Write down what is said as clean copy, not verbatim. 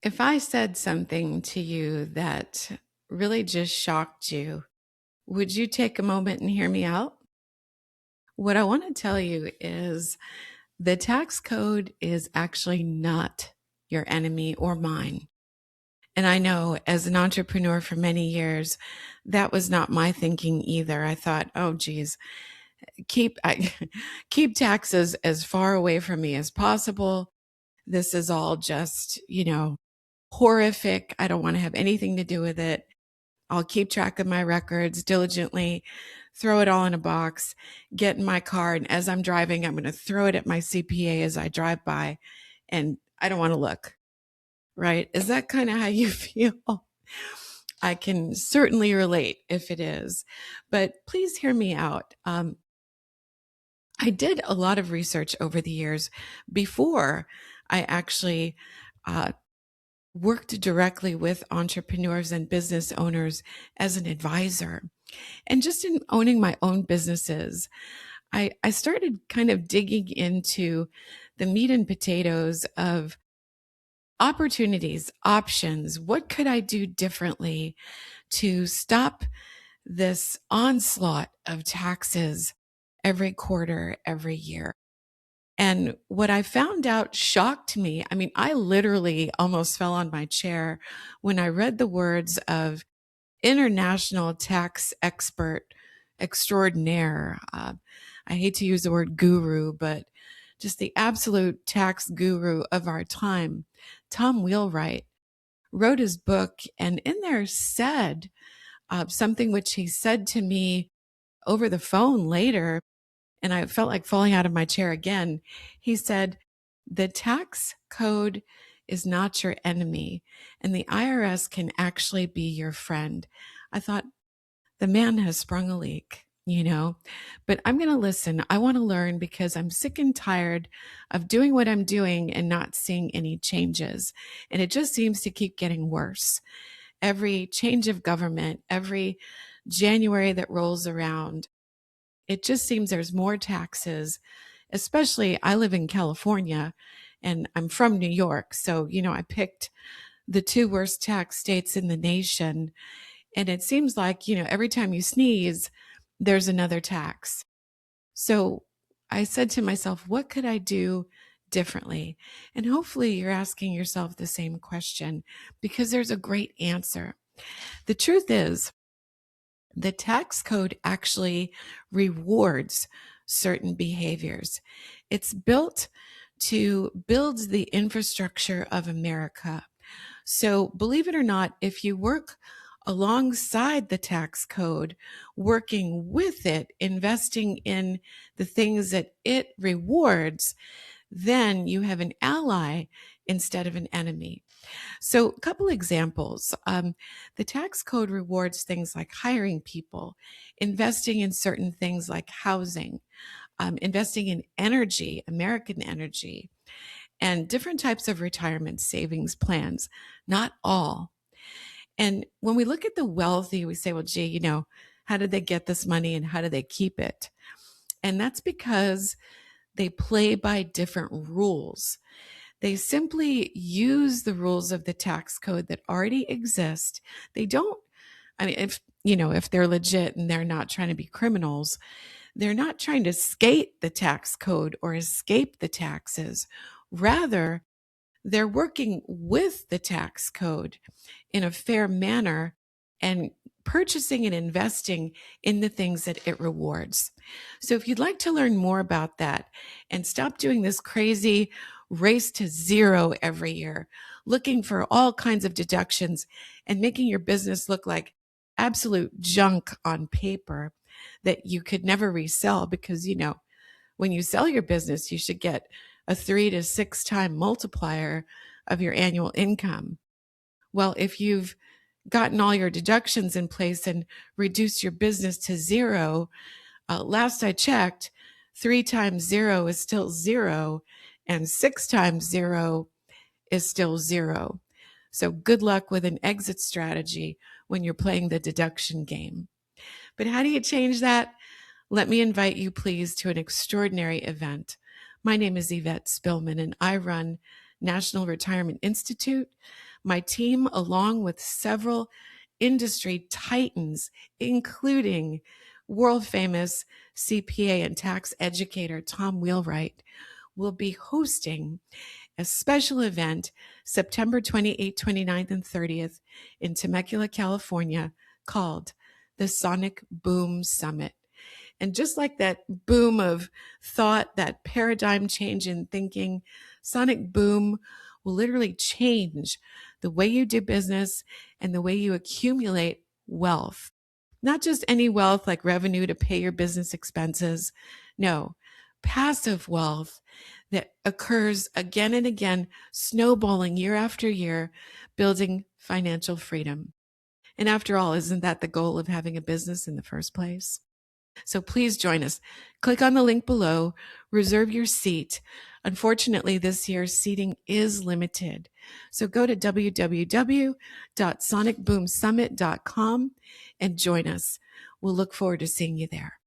If I said something to you that really just shocked you, would you take a moment and hear me out? What I want to tell you is the tax code is actually not your enemy or mine. And I know as an entrepreneur for many years, that was not my thinking either. I thought, oh, geez, I, keep taxes as far away from me as possible. This is all just, horrific. I don't want to have anything to do with it. I'll keep track of my records diligently, throw it all in a box, get in my car. And as I'm driving, I'm going to throw it at my CPA as I drive by. And I don't want to look, right? Is that kind of how you feel? I can certainly relate if it is, but please hear me out. I did a lot of research over the years before I actually uh, worked directly with entrepreneurs and business owners as an advisor. And just in owning my own businesses, I started kind of digging into the meat and potatoes of opportunities, options. What could I do differently to stop this onslaught of taxes every quarter, every year? And what I found out shocked me. I mean, I literally almost fell on my chair when I read the words of international tax expert extraordinaire. I hate to use the word guru, but just the absolute tax guru of our time, Tom Wheelwright, wrote his book and in there said something which he said to me over the phone later, and I felt like falling out of my chair again. He said, the tax code is not your enemy, and the IRS can actually be your friend. I thought, the man has sprung a leak. But I'm going to listen. I want to learn because I'm sick and tired of doing what I'm doing and not seeing any changes. And it just seems to keep getting worse. Every change of government, every January that rolls around, it just seems there's more taxes, especially I live in California and I'm from New York. So, I picked the two worst tax states in the nation. And it seems like, every time you sneeze, there's another tax. So I said to myself, what could I do differently? And hopefully you're asking yourself the same question because there's a great answer. The truth is, the tax code actually rewards certain behaviors. It's built to build the infrastructure of America. So, believe it or not, if you work alongside the tax code, working with it, investing in the things that it rewards, then you have an ally instead of an enemy. So, a couple examples. The tax code rewards things like hiring people, investing in certain things like housing, investing in energy, American energy, and different types of retirement savings plans. Not all. And when we look at the wealthy, we say, well, gee, how did they get this money and how do they keep it? And that's because they play by different rules. They simply use the rules of the tax code that already exist. They don't, I mean, if they're legit and they're not trying to be criminals, they're not trying to skate the tax code or escape the taxes. Rather, they're working with the tax code in a fair manner and purchasing and investing in the things that it rewards. So if you'd like to learn more about that and stop doing this crazy race to zero every year, looking for all kinds of deductions and making your business look like absolute junk on paper that you could never resell because, when you sell your business, you should get a 3 to 6 time multiplier of your annual income. Well, if you've gotten all your deductions in place and reduced your business to zero, last I checked, 3 times 0 is still 0, and 6 times 0 is still 0. So good luck with an exit strategy when you're playing the deduction game. But how do you change that? Let me invite you, please, to an extraordinary event. My name is Yvette Spillman, and I run National Retirement Institute. My team, along with several industry titans, including world famous CPA and tax educator Tom Wheelwright, will be hosting a special event September 28th, 29th, and 30th in Temecula, California, called the Sonic Boom Summit. And just like that boom of thought, that paradigm change in thinking, Sonic Boom will literally change the way you do business and the way you accumulate wealth. Not just any wealth like revenue to pay your business expenses. No, passive wealth that occurs again and again, snowballing year after year, building financial freedom. And after all, isn't that the goal of having a business in the first place? So please join us. Click on the link below, reserve your seat. Unfortunately, this year's seating is limited. So go to www.sonicboomsummit.com and join us. We'll look forward to seeing you there.